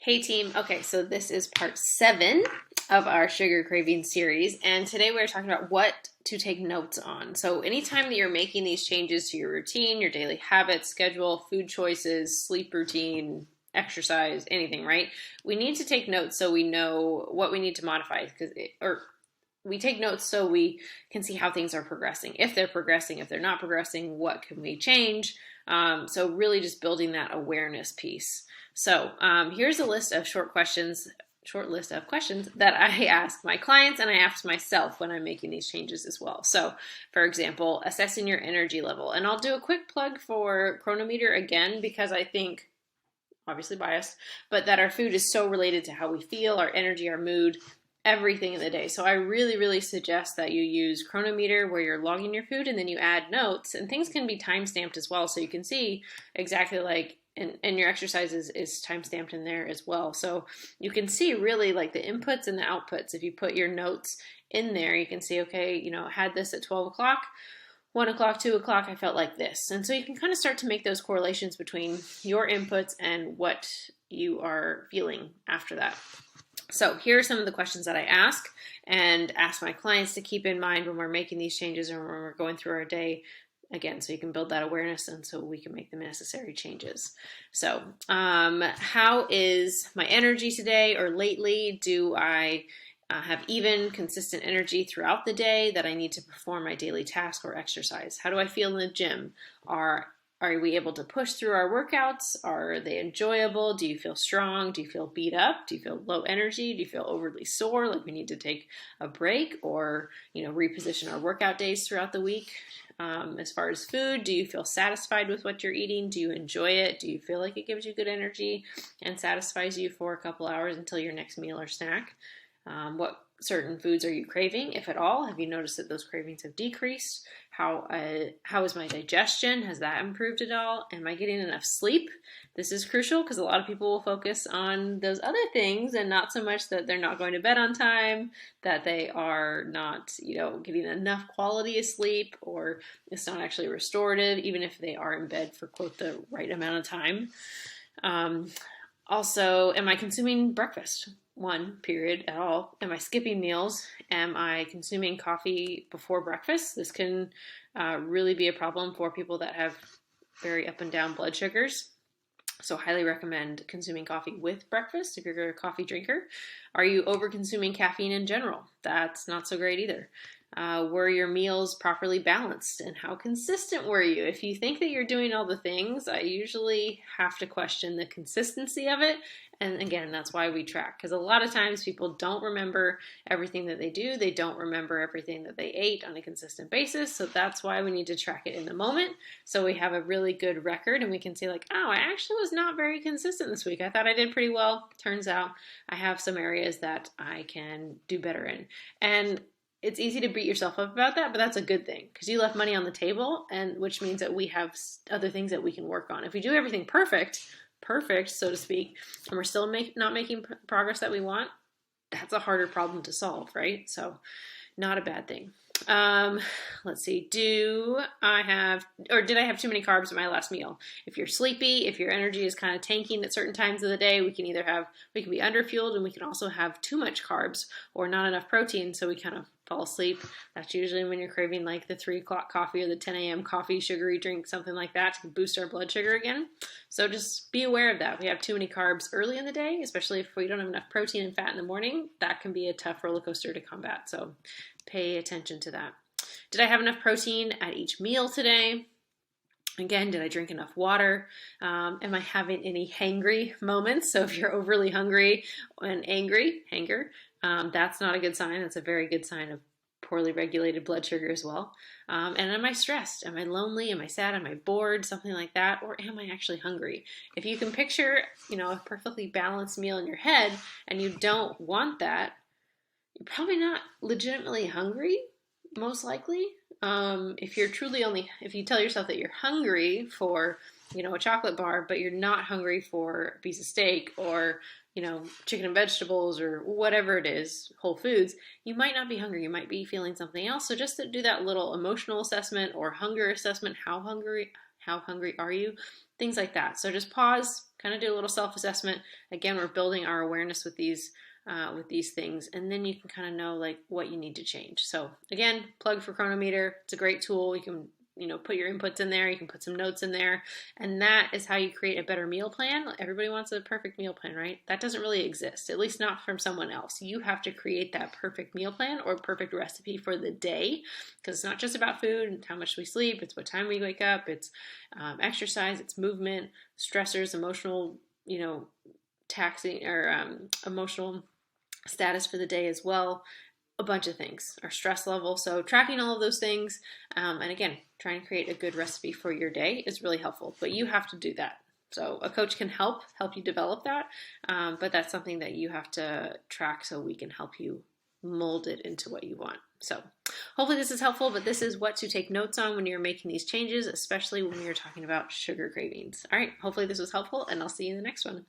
Hey team, okay, so this is part 7 of our sugar craving series, and today we're talking about what to take notes on. So anytime that you're making these changes to your routine, your daily habits, schedule, food choices, sleep routine, exercise, anything, right? We need to take notes so we know what we need to modify, or we take notes so we can see how things are progressing. If they're progressing, if they're not progressing, what can we change? So really just building that awareness piece. So here's a list of short list of questions that I ask my clients and I ask myself when I'm making these changes as well. So for example, assessing your energy level. And I'll do a quick plug for Chronometer again, because I think, obviously biased, but that our food is so related to how we feel, our energy, our mood, everything in the day. So I really suggest that you use Chronometer where you're logging your food and then you add notes, and things can be time stamped as well. So you can see exactly like, and your exercise is time stamped in there as well. So you can see really like the inputs and the outputs. If you put your notes in there, you can see, okay, I had this at 12 o'clock, 1 o'clock, 2 o'clock, I felt like this. And so you can kind of start to make those correlations between your inputs and what you are feeling after that. So here are some of the questions that I ask my clients to keep in mind when we're making these changes or when we're going through our day, again, so you can build that awareness and so we can make the necessary changes. So how is my energy today or lately? Do I have even, consistent energy throughout the day that I need to perform my daily task or exercise? How do I feel in the gym? Are we able to push through our workouts? Are they enjoyable? Do you feel strong? Do you feel beat up? Do you feel low energy? Do you feel overly sore, like we need to take a break or, reposition our workout days throughout the week? As far as food, do you feel satisfied with what you're eating? Do you enjoy it? Do you feel like it gives you good energy and satisfies you for a couple hours until your next meal or snack? What certain foods are you craving, if at all? Have you noticed that those cravings have decreased? How is my digestion? Has that improved at all? Am I getting enough sleep? This is crucial because a lot of people will focus on those other things and not so much that they're not going to bed on time, that they are not, getting enough quality of sleep, or it's not actually restorative, even if they are in bed for, quote, the right amount of time. Also, am I consuming breakfast? One period at all? Am I skipping meals? Am I consuming coffee before breakfast? This can really be a problem for people that have very up and down blood sugars. So highly recommend consuming coffee with breakfast if you're a coffee drinker. Are you over consuming caffeine in general? That's not so great either. Were your meals properly balanced, and how consistent were you? If you think that you're doing all the things, I usually have to question the consistency of it. And again, that's why we track, because a lot of times people don't remember everything that they do. They don't remember everything that they ate on a consistent basis. So that's why we need to track it in the moment. So we have a really good record and we can say like, oh, I actually was not very consistent this week. I thought I did pretty well. Turns out I have some areas that I can do better in. And it's easy to beat yourself up about that, but that's a good thing because you left money on the table, and which means that we have other things that we can work on. If we do everything perfect, so to speak, and we're still not making progress that we want, that's a harder problem to solve, right? So not a bad thing. Let's see. Did I have too many carbs at my last meal? If you're sleepy, if your energy is kind of tanking at certain times of the day, we can be underfueled, and we can also have too much carbs or not enough protein, so we kind of fall asleep. That's usually when you're craving like the 3 o'clock coffee or the 10 a.m. coffee, sugary drink, something like that to boost our blood sugar again. So just be aware of that. We have too many carbs early in the day, especially if we don't have enough protein and fat in the morning. That can be a tough roller coaster to combat. So pay attention to that. Did I have enough protein at each meal today? Again, did I drink enough water? Am I having any hangry moments? So if you're overly hungry and hanger, that's not a good sign. That's a very good sign of poorly regulated blood sugar as well. And am I stressed? Am I lonely? Am I sad? Am I bored? Something like that. Or am I actually hungry? If you can picture, a perfectly balanced meal in your head and you don't want that, you're probably not legitimately hungry, most likely. If you tell yourself that you're hungry for, a chocolate bar, but you're not hungry for a piece of steak or, chicken and vegetables or whatever it is, whole foods, you might not be hungry. You might be feeling something else. So just to do that little emotional assessment or hunger assessment, how How hungry are you? Things like that. So just pause, kind of do a little self-assessment. Again, we're building our awareness with these things, and then you can kind of know like what you need to change. So again, plug for Chronometer. It's a great tool. You can put your inputs in there. You can put some notes in there, and that is how you create a better meal plan. Everybody wants a perfect meal plan, right? That doesn't really exist, at least not from someone else. You have to create that perfect meal plan or perfect recipe for the day, because it's not just about food and how much we sleep. It's what time we wake up. It's exercise. It's movement, stressors, emotional, taxing or emotional status for the day as well. A bunch of things, our stress level. So tracking all of those things, and again, trying to create a good recipe for your day is really helpful, but you have to do that. So a coach can help you develop that, but that's something that you have to track so we can help you mold it into what you want. So hopefully this is helpful, but this is what to take notes on when you're making these changes, especially when you're talking about sugar cravings. All right, hopefully this was helpful, and I'll see you in the next one.